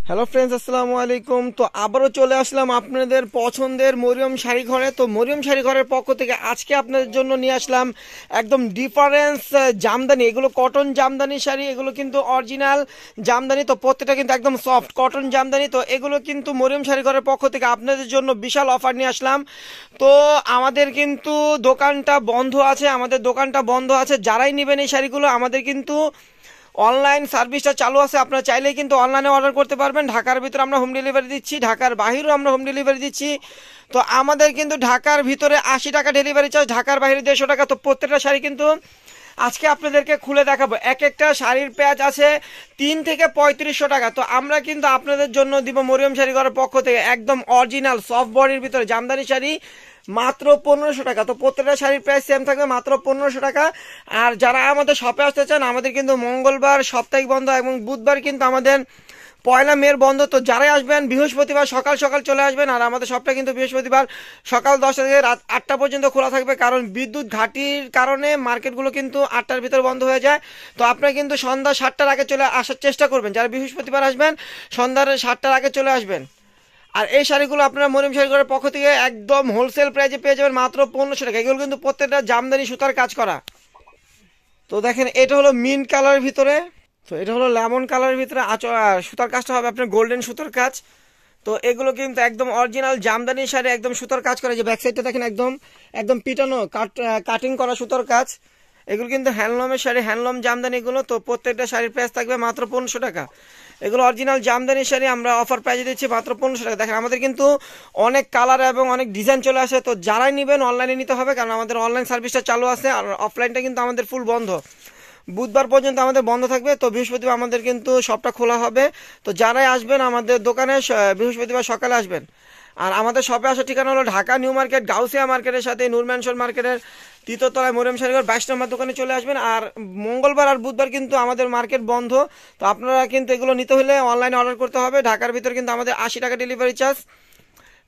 Hello friends, আসসালামু আলাইকুম। তো আবারও চলে আসলাম আপনাদের পছন্দের মরিয়ম শাড়ি ঘরে। তো মরিয়ম শাড়ি ঘরের পক্ষ থেকে আজকে আপনাদের জন্য নিয়ে আসলাম একদম ডিফারেন্স জামদানি। এগুলো কটন জামদানি শাড়ি, এগুলো কিন্তু অরিজিনাল জামদানি। তো প্রত্যেকটা কিন্তু একদম সফট কটন জামদানি। তো এগুলো কিন্তু মরিয়ম শাড়ি ঘরের পক্ষ থেকে আপনাদের জন্য বিশাল অফার নিয়ে আসলাম। তো আমাদের কিন্তু দোকানটা বন্ধ আছে, যারাই নেবেন এই শাড়িগুলো আমাদের কিন্তু অনলাইন সার্ভিসটা চালু আছে। আপনারা চাইলেই কিন্তু অনলাইনে অর্ডার করতে পারবেন। ঢাকার ভিতরে আমরা হোম ডেলিভারি দিচ্ছি, ঢাকার বাহিরেও আমরা হোম ডেলিভারি দিচ্ছি। তো আমাদের কিন্তু ঢাকার ভিতরে 80 টাকা ডেলিভারি চার্জ, ঢাকার বাইরে 150 টাকা। তো প্রত্যেকটা শাড়ি কিন্তু আজকে আপনাদেরকে খুলে দেখাবো। এক একটা শাড়ির প্যাচ আছে 3 থেকে 3500 টাকা। তো আমরা কিন্তু আপনাদের জন্য দিব মরিয়ম শাড়ি ঘরের পক্ষ থেকে একদম অরিজিনাল সফট বডির ভিতরে জামদানি শাড়ি মাত্র 1500 টাকা। তো প্রত্যেকটা শাড়ির প্রাইস সেম থাকবে, মাত্র 1500 টাকা। আর যারা আমাদের শপে আসতে চান, আমাদের কিন্তু মঙ্গলবার সাপ্তাহিক বন্ধ এবং বুধবার কিন্তু আমাদের 1 মে বন্ধ। তো যারাই আসবেন বৃহস্পতিবার সকাল সকাল চলে আসবেন। আর আমাদের শপটা কিন্তু বৃহস্পতিবার সকাল 10টা থেকে রাত 8টা পর্যন্ত খোলা থাকবে, কারণ বিদ্যুৎ ঘাটির কারণে মার্কেটগুলো কিন্তু 8টার ভিতর বন্ধ হয়ে যায়। তো আপনারা কিন্তু সন্ধ্যা 7টার আগে চলে আসার চেষ্টা করবেন। যারা বৃহস্পতিবার আসবেন সন্ধ্যার 7টার আগে চলে আসবেন। আর এই শাড়িগুলো আপনারা মরিয়ম শাড়ি ঘরের পক্ষ থেকে একদম হোলসেল প্রাইসে পেয়ে যাবেন মাত্র 1500 টাকা। এগুলো কিন্তু প্রত্যেকটা জামদানি সুতার কাজ করা। তো দেখেন, এটা হলো মিন্ট কালারের ভিতরে, তো এটা হলো লেমন কালারের ভিতরে। সুতার কাজটা হবে আপনার গোল্ডেন সুতার কাজ। তো এগুলো কিন্তু একদম অরিজিনাল জামদানি শাড়ি, একদম সুতার কাজ করা। যে ব্যাক সাইডটা দেখেন একদম একদম পিটানো কাটিং করা সুতার কাজ। এগুলো কিন্তু হ্যান্ডলুমের শাড়ি, হ্যান্ডলুম জামদানি এগুলো। তো প্রত্যেকটা শাড়ির প্রাইস থাকবে মাত্র 1500 টাকা। এগুলো অরিজিনাল জামদানি শাড়ি, আমরা অফার প্রাইসে দিচ্ছি মাত্র 1500 টাকা। দেখেন আমাদের কিন্তু অনেক কালার এবং অনেক ডিজাইন চলে আসে। তো যারাই নেবেন অনলাইনে নিতে হবে, কারণ আমাদের অনলাইন সার্ভিসটা চালু আছে। আর অফলাইনটা কিন্তু আমাদের ফুল বন্ধ, বুধবার পর্যন্ত আমাদের বন্ধ থাকবে। তো বৃহস্পতিবার আমাদের কিন্তু সবটা খোলা হবে। তো যারাই আসবেন আমাদের দোকানে বৃহস্পতিবার সকালে আসবেন। আর আমাদের শপে আসার ঠিকানা হলো ঢাকা নিউ মার্কেট, গাউসিয়া মার্কেটের সাথে নূর ম্যানশন মার্কেটের 3য় তলায় মরিয়ম শাড়িঘর 22 নম্বর দোকানে চলে আসবেন। আর মঙ্গলবার আর বুধবার কিন্তু আমাদের মার্কেট বন্ধ। তো আপনারা কিন্তু এগুলো নিতে হলে অনলাইনে অর্ডার করতে হবে। ঢাকার ভিতর কিন্তু আমাদের 80 টাকা ডেলিভারি চার্জ,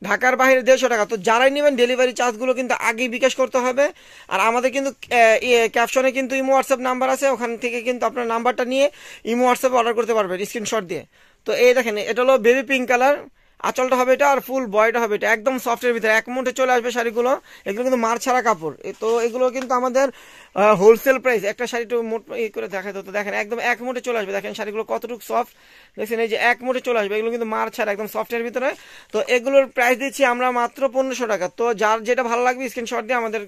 ঢাকার বাইরে 150 টাকা। তো যারাই নেবেন ডেলিভারি চার্জগুলো কিন্তু আগেই বিকাশ করতে হবে। আর আমাদের কিন্তু ক্যাপশনে কিন্তু ইমো হোয়াটসঅ্যাপ নাম্বার আছে, ওখান থেকে কিন্তু আপনার নাম্বারটা নিয়ে ইমো হোয়াটসঅ্যাপে অর্ডার করতে পারবেন স্ক্রিনশট দিয়ে। তো এই দেখেন, এটা হলো বেবি পিঙ্ক কালার, আঁচলটা হবে এটা, আর ফুল বয়টা হবে এটা, একদম সফটের ভিতরে এক মুঠে চলে আসবে শাড়িগুলো। এগুলো কিন্তু মার ছাড়া কাপড়। তো এগুলো কিন্তু আমাদের হোলসেল প্রাইস। একটা শাড়ি একটু মোট করে দেখাই তো, দেখেন একদম এক মুঠে চলে আসবে। দেখেন শাড়িগুলো কতটুকু সফট, দেখছেন এই যে এক মুঠে চলে আসবে। এগুলো কিন্তু মার ছাড়া একদম সফটের ভিতরে। তো এগুলোর প্রাইস দিচ্ছি আমরা মাত্র 1500 টাকা। তো যার যেটা ভালো লাগবে স্ক্রিনশট দিয়ে আমাদের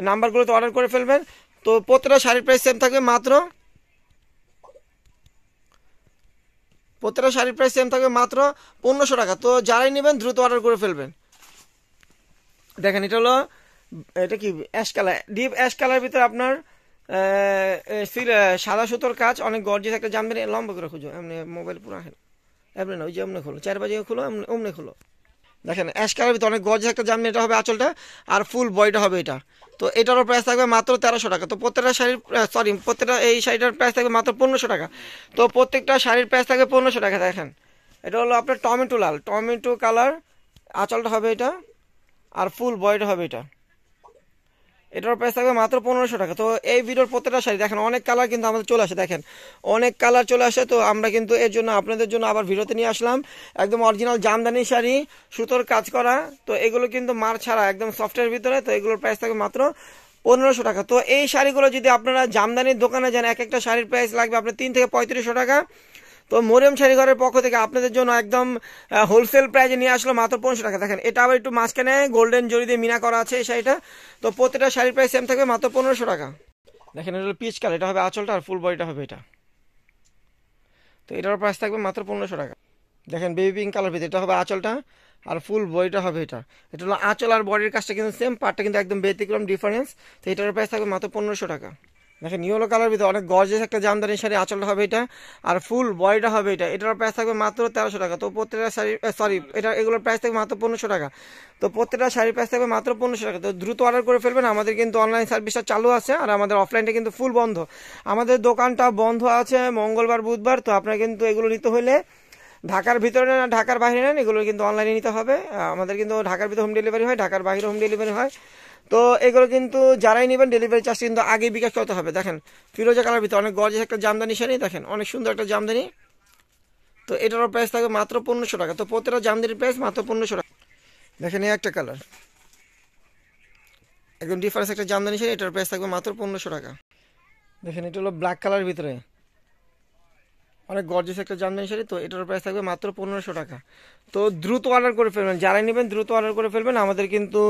নাম্বারগুলোতে অর্ডার করে ফেলবেন। তো প্রত্যেকটা শাড়ির প্রাইস সেম থাকবে, প্রত্যেকটা শাড়ির প্রাইস সেম থাকবে মাত্র 1500 টাকা। তো যারাই নেবেন দ্রুত অর্ডার করে ফেলবেন। দেখেন এটা হলো, এটা কি অ্যাশ কালার, ডিপ অ্যাশ কালারের ভিতরে আপনার সাদা সুতোর কাজ, অনেক গর্জিয়াস একটা জামদানি। লম্বা করে খুঁজো, এমনি মোবাইল পুরো আসেন, এমনি না, ওই যে এমনি খোলো, 4 বাজে খোলো, অমনি খোলো। দেখেন অ্যাশ কালারের ভিতরে অনেক গর্জিয়াস একটা জামদানি, এটা হবে আঁচলটা, আর ফুল বয়টা হবে এটা। তো এটারও প্রাইস থাকবে মাত্র 1300 টাকা। তো প্রত্যেকটা শাড়ির প্রত্যেকটা এই শাড়িটার প্রাইস থাকবে মাত্র 1500 টাকা। তো প্রত্যেকটা শাড়ির প্রাইস থাকবে 1500 টাকা। দেখেন এটা হলো আপনার টমেটো লাল, টমেটো কালার, আঁচলটা হবে এটা, আর ফুল বয়টা হবে এটা। এটার প্রাইস থাকবে মাত্র 1500 টাকা। তো এই ভিডিওর প্রত্যেকটা শাড়ি দেখেন অনেক কালার কিন্তু আমাদের চলে আসে, দেখেন অনেক কালার চলে আসে। তো আমরা কিন্তু এর জন্য আপনাদের জন্য আবার ভিডিওতে নিয়ে আসলাম একদম অরিজিনাল জামদানি শাড়ি, সুতোর কাজ করা। তো এগুলো কিন্তু মার ছাড়া একদম সফটের ভিতরে। তো এগুলোর প্রাইস থাকবে মাত্র 1500 টাকা। তো এই শাড়িগুলো যদি আপনারা জামদানির দোকানে যান, এক একটা শাড়ির প্রাইস লাগবে আপনার 3 থেকে 3500 টাকা। তো মরিয়ম শাড়ি ঘরের পক্ষ থেকে আপনাদের জন্য একদম হোলসেল প্রাইজে নিয়ে আসলো মাত্র 1500 টাকা। দেখেন এটা আবার একটু মাঝখানে গোল্ডেন জরি দিয়ে মিনা করা আছে এই শাড়িটা। তো প্রত্যেকটা শাড়ির প্রাইস সেম থাকবে মাত্র 1500 টাকা। দেখেন এটা হলো পিচ কালার, এটা হবে আঁচলটা, আর ফুল বডিটা হবে এটা। তো এটার প্রাইস থাকবে মাত্র 1500 টাকা। দেখেন বেবি পিঙ্ক কালার ভিতরে, এটা হবে আঁচলটা, আর ফুল বডিটা হবে এটা। এটা হলো আঁচল আর বডির কাজটা কিন্তু সেম, পার্টটা কিন্তু একদম ব্যতিক্রম ডিফারেন্স। তো এটার প্রাইস থাকবে মাত্র 1500 টাকা। দেখেন ইয়েলো কালার ভিতরে অনেক গর্জিয়াস একটা জামদানি শাড়ি, আঁচলটা হবে এটা, আর ফুল বডিটা হবে এটা। এটার প্রাইস থাকবে মাত্র 1300 টাকা। তো প্রত্যেকটা শাড়ি এগুলোর প্রাইস থাকবে মাত্র 1500 টাকা। তো প্রত্যেকটা শাড়ির প্রাইস থাকবে মাত্র 1500 টাকা। তো দ্রুত অর্ডার করে ফেলবেন, আমাদের কিন্তু অনলাইন সার্ভিসটা চালু আছে। আর আমাদের অফলাইনটা কিন্তু ফুল বন্ধ, আমাদের দোকানটা বন্ধ আছে মঙ্গলবার বুধবার। তো আপনারা কিন্তু এগুলো নিতে হলে ঢাকার ভিতরে না ঢাকার বাইরে নেন, এগুলো কিন্তু অনলাইনে নিতে হবে। আমাদের কিন্তু ঢাকার ভিতরে হোম ডেলিভারি হয়, ঢাকার বাইরে হোম ডেলিভারি হয়। তো এগুলো কিন্তু যারাই নেবেন ডেলিভারি চার্জ কিন্তু আগে বিকাশ করতে হবে। দেখেন ফিরোজা কালার ভিতরে অনেক গর্জিয়াস একটা জামদানি শাড়ি, দেখেন অনেক সুন্দর একটা জামদানি। তো তো এটারও প্রাইস থাকবে মাত্র 1500 টাকা। তো প্রত্যেকটা জামদানির প্রাইস মাত্র 1500 টাকা। দেখেন এই একটা কালার, একদম ডিফারেন্স একটা জামদানি শাড়ি, এটার প্রাইস থাকবে মাত্র 1500 টাকা। দেখেন এটা হলো ব্ল্যাক কালার ভিতরে অনেক গর্জিয়াস একটা জামদানি শাড়ি, তো এটার প্রাইস থাকবে মাত্র 1500 টাকা। তো দ্রুত অর্ডার করে ফেলবেন, যারাই নেবেন দ্রুত অর্ডার করে ফেলবেন। আমাদের কিন্তু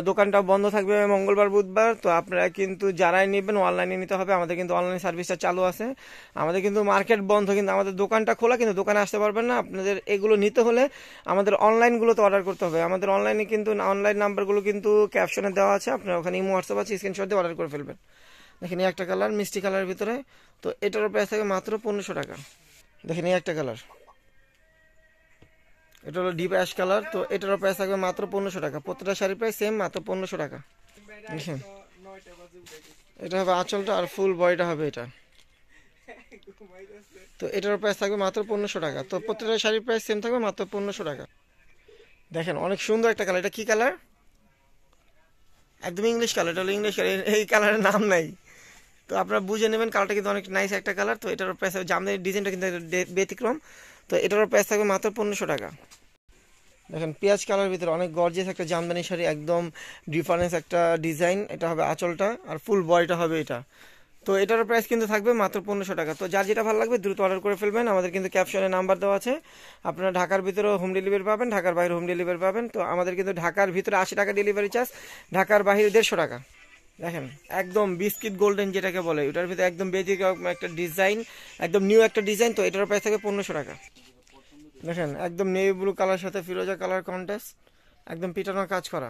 দোকানটা বন্ধ থাকবে মঙ্গলবার বুধবার, তো আপনারা কিন্তু যারাই নেবেন অনলাইনে নিতে হবে। আমাদের কিন্তু অনলাইন সার্ভিসটা চালু আছে। আমাদের কিন্তু মার্কেট বন্ধ, কিন্তু আমাদের দোকানটা খোলা, কিন্তু দোকানে আসতে পারবেন না। আপনাদের এগুলো নিতে হলে আমাদের অনলাইনগুলোতে অর্ডার করতে হবে। আমাদের অনলাইনে কিন্তু অনলাইন নাম্বারগুলো কিন্তু ক্যাপশনে দেওয়া আছে, আপনারা ওখানে ইমো হোয়াটসঅ্যাপ আছে, স্ক্রিনশট দিয়ে অর্ডর করে ফেলবেন। দেখেন এই একটা কালার মিষ্টি কালারের ভিতরে, তো এটারও প্রাইস থাকবে মাত্র 1500 টাকা। দেখেন এই একটা কালার, এটা হলো ডিপ অ্যাশ কালার, তো এটারও প্রাইস থাকবে মাত্র 1500 টাকা। প্রত্যেকটা শাড়ির প্রাইস সেম, মাত্র 1500 টাকা। দেখেন এটা হবে আঁচলটা আর ফুল বডিটা হবে এটা, তো এটার প্রাইস থাকবে মাত্র 1500 টাকা। তো প্রত্যেকটা শাড়ির প্রাইস সেম থাকবে মাত্র 1500 টাকা। দেখেন অনেক সুন্দর একটা কালার, এটা কি কালার? একদম ইংলিশ কালার, এটা হলো ইংলিশ কালার, এই কালারের নাম নাই, তো আপনারা বুঝে নেবেন। কালারটা কিন্তু অনেক নাইস একটা কালার। তো এটার প্রাইস জামদানির ডিজাইনটা কিন্তু ব্যতিক্রম, তো এটার প্রাইস থাকবে মাত্র 1500 টাকা। দেখেন পেঁয়াজ কালার ভিতরে অনেক গর্জিয়াস একটা জামদানি শাড়ি, একদম ডিফারেন্স একটা ডিজাইন, এটা হবে আঁচলটা আর ফুল বডিটা হবে এটা। তো এটার প্রাইস কিন্তু থাকবে মাত্র 1500 টাকা। তো যার যেটা ভালো লাগবে দ্রুত অর্ডার করে ফেলবেন। আমাদের কিন্তু ক্যাপশনে নাম্বার দেওয়া আছে, আপনারা ঢাকার ভিতরেও হোম ডেলিভারি পাবেন, ঢাকার বাইরে হোম ডেলিভারি পাবেন। তো আমাদের কিন্তু ঢাকার ভিতরে 80 টাকা ডেলিভারি চার্জ, ঢাকার বাইরে 150 টাকা। দেখেন একদম বিস্কিট গোল্ডেন যেটাকে বলে, ওটার ভিতরে একদম ব্যতিক্রম একটা ডিজাইন, একদম নিউ একটা ডিজাইন, তো এটার প্রাইস থাকবে 1500 টাকা। দেখেন একদম নেভি ব্লু কালার সাথে ফিরোজা কালার কন্ট্রাস্ট, একদম পিটানোর কাজ করা,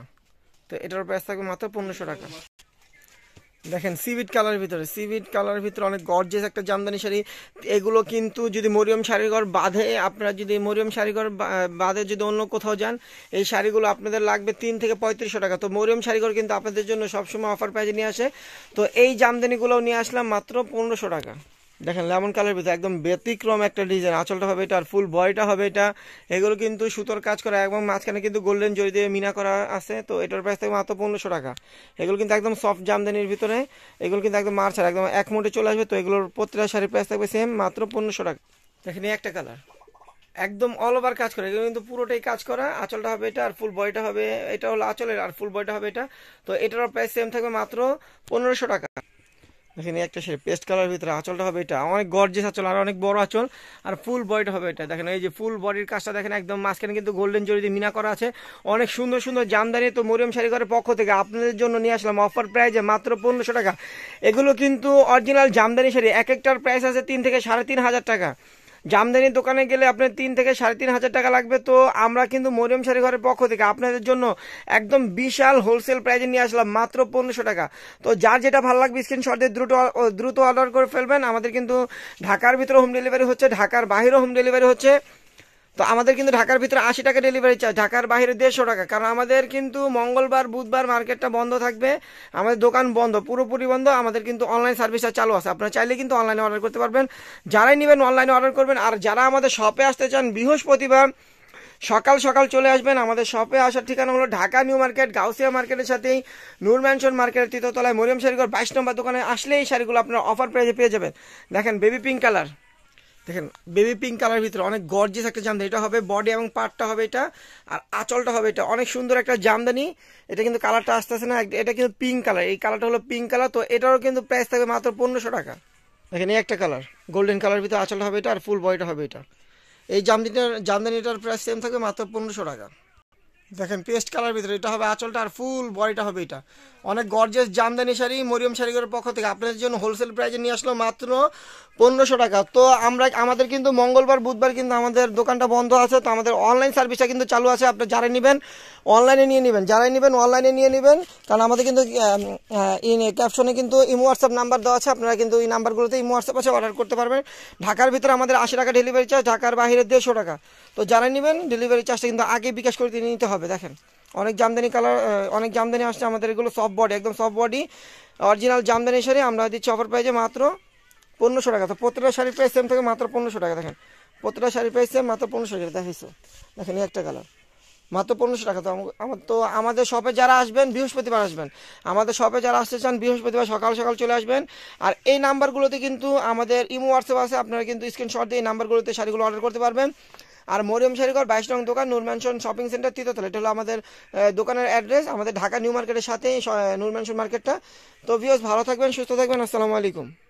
তো এটার প্রাইস থাকবে মাত্র 1500 টাকা। দেখেন সিভিট কালার ভিতরে, সিভিট কালারের ভিতরে অনেক গর্জিয়াস একটা জামদানি শাড়ি। এগুলো কিন্তু যদি মরিয়ম শাড়িঘর বাদে, আপনারা যদি মরিয়ম শাড়িঘর বাদে যদি অন্য কোথাও যান, এই শাড়িগুলো আপনাদের লাগবে 3 থেকে 3500 টাকা। তো মরিয়ম শাড়িঘর কিন্তু আপনাদের জন্য সবসময় অফার প্রাইজে নিয়ে আসে, তো এই জামদানিগুলোও নিয়ে আসলাম মাত্র 1500 টাকা। দেখেন লেমন কালার ভিতরে একদম ব্যতিক্রম একটা ডিজাইন, আঁচলটা হবে এটা আর ফুল বডিটা হবে এটা। এগুলো কিন্তু সুতোর কাজ করা এবং মাঝখানে কিন্তু গোল্ডেন জরি দিয়ে মিনা করা আছে, তো এটার প্রাইস থেকে মাত্র 1500 টাকা। এগুলো কিন্তু একদম সফট জামদানির ভিতরে, এগুলো কিন্তু একদম মার্চার একদম এক মোটে চলে আসবে। তো এগুলোর প্রত্যেকটা শাড়ির প্রাইস থাকবে সেম, মাত্র 1500 টাকা। দেখেন এই একটা কালার একদম অল ওভার কাজ করা, এগুলো কিন্তু পুরোটাই কাজ করা, আঁচলটা হবে এটা আর ফুল বডিটা হবে এটা, হলো আঁচলের আর ফুল বডিটা হবে এটা। তো এটারও প্রাইস সেম থাকবে মাত্র 1500 টাকা। দেখেন একটা শাড়ি পেস্ট কালার ভিতরে, আঁচলটা হবে এটা অনেক গর্জিয়াস আঁচল আর অনেক বড় আঁচল, আর ফুল বডিটা হবে এটা। দেখেন এই যে ফুল বডির কাজটা দেখেন, একদম মাঝখানে কিন্তু গোল্ডেন জরি দিয়ে মিনা করা আছে, অনেক সুন্দর সুন্দর জামদানি। তো মরিয়ম শাড়িঘরের পক্ষ থেকে আপনাদের জন্য নিয়ে আসলাম অফার প্রাইজে মাত্র 1500 টাকা। এগুলো কিন্তু অরিজিনাল জামদানি শাড়ি, এক একটার প্রাইস আছে 3 থেকে 3500 টাকা। জামদানির দোকানে গেলে আপনার 3 থেকে 3500 টাকা লাগবে। তো আমরা কিন্তু মরিয়ম শাড়িঘরের পক্ষ থেকে আপনাদের জন্য একদম বিশাল হোলসেল প্রাইজে নিয়ে আসলাম মাত্র 1500 টাকা। তো যার যেটা ভালো লাগবে স্ক্রিনশট দিয়ে দ্রুত অর্ডার করে ফেলবেন। আমাদের কিন্তু ঢাকার ভিতরে হোম ডেলিভারি হচ্ছে, ঢাকার বাইরেও হোম ডেলিভারি হচ্ছে। তো আমাদের কিন্তু ঢাকার ভিতরে 80 টাকা ডেলিভারি চার্জ, ঢাকার বাইরে 150 টাকা। কারণ আমাদের কিন্তু মঙ্গলবার বুধবার মার্কেটটা বন্ধ থাকবে, আমাদের দোকান বন্ধ, পুরোপুরি বন্ধ। আমাদের কিন্তু অনলাইন সার্ভিসটা চালু আছে, আপনারা চাইলে কিন্তু অনলাইনে অর্ডার করতে পারবেন। যারাই নেবেন অনলাইনে অর্ডার করবেন, আর যারা আমাদের শপে আসতে চান বৃহস্পতিবার সকাল সকাল চলে আসবেন। আমাদের শপে আসার ঠিকানা হলো ঢাকা নিউ মার্কেট, গাউসিয়া মার্কেটের সাথেই নূর ম্যানশন মার্কেটের 3য় তলায় মরিয়ম শাড়িঘর 22 নম্বর দোকানে আসলে এই শাড়িগুলো আপনারা অফার প্রাইজে পেয়ে যাবেন। দেখেন বেবি পিঙ্ক কালার, দেখেন বেবি পিঙ্ক কালার ভিতরে অনেক গর্জিয়াস একটা জামদানি, এটা হবে বডি এবং পার্টটা হবে এটা আর আঁচলটা হবে এটা, অনেক সুন্দর একটা জামদানি। এটা কিন্তু কালারটা আসতেছে না, এটা কিন্তু পিঙ্ক কালার, এই কালারটা হলো পিঙ্ক কালার। তো এটারও কিন্তু প্রাইস থাকবে মাত্র 1500 টাকা। দেখেন এই একটা কালার গোল্ডেন কালার ভিতরে, আঁচলটা হবে এটা আর ফুল বডিটা হবে এটা। এই জামদানিটার প্রাইস সেম থাকবে মাত্র 1500 টাকা। দেখেন পেস্ট কালার ভিতরে, এটা হবে আঁচলটা আর ফুল বডিটা হবে এটা। অনেক গর্জিয়াস জামদানি শাড়ি মরিয়ম শাড়িঘরের পক্ষ থেকে আপনাদের জন্য হোলসেল প্রাইজে নিয়ে আসলো মাত্র 1500 টাকা। তো আমাদের কিন্তু মঙ্গলবার বুধবার কিন্তু আমাদের দোকানটা বন্ধ আছে, তো আমাদের অনলাইন সার্ভিসটা কিন্তু চালু আছে। আপনি যারা নেবেন অনলাইনে নিয়ে নেবেন, যারাই নেবেন অনলাইনে নিয়ে নেবেন, কারণ আমাদের কিন্তু ক্যাপশনে কিন্তু ইমো হোয়াটসঅ্যাপ নাম্বার দেওয়া আছে, আপনারা কিন্তু এই নাম্বারগুলোতে ইমো হোয়াটসঅ্যাপ আছে, অর্ডার করতে পারবেন। ঢাকার ভিতরে আমাদের 80 টাকা ডেলিভারি চার্জ, ঢাকার বাইরে 150 টাকা। তো যারাই নেবেন ডেলিভারি চার্জটা কিন্তু আগে বিকাশ করে দিয়ে নিতে হবে। দেখেন অনেক জামদানি কালার, অনেক জামদানি আসছে আমাদের, এগুলো সফট বডি, একদম soft body original Jamdani sari আমরা দিচ্ছি অফার প্রাইজে মাত্র 1500 টাকা। তো প্রত্যেকটা শাড়ির প্রাইস সেম থাকে মাত্র 1500 টাকা। দেখেন প্রত্যেকটা শাড়ির প্রাইস সেম মাত্র 1500 টাকা। দেখাইছো দেখেন এই একটা কালার, মাত্র 1500 টাকা। তো আমাদের শপে যারা আসবেন বৃহস্পতিবার আসবেন, আমাদের শপে যারা আসতে চান বৃহস্পতিবার সকাল সকাল চলে আসবেন। আর এই নাম্বারগুলোতে কিন্তু আমাদের ইমো হোয়াটসঅ্যাপ আছে, আপনারা কিন্তু স্ক্রিনশট দিয়ে এই নাম্বারগুলোতে শাড়িগুলো অর্ডার করতে পারবেন। আর মরিয়ম শাড়িঘর 22 নং দোকান, নূর ম্যানশন শপিং সেন্টার, তৃতীয়তলা। এটা হলো আমাদের দোকানের অ্যাড্রেস, আমাদের ঢাকা নিউ মার্কেটের সাথেই নূর ম্যানশন মার্কেটটা। তো ভিউয়ার্স, ভালো থাকবেন, সুস্থ থাকবেন, আসসালামু আলাইকুম।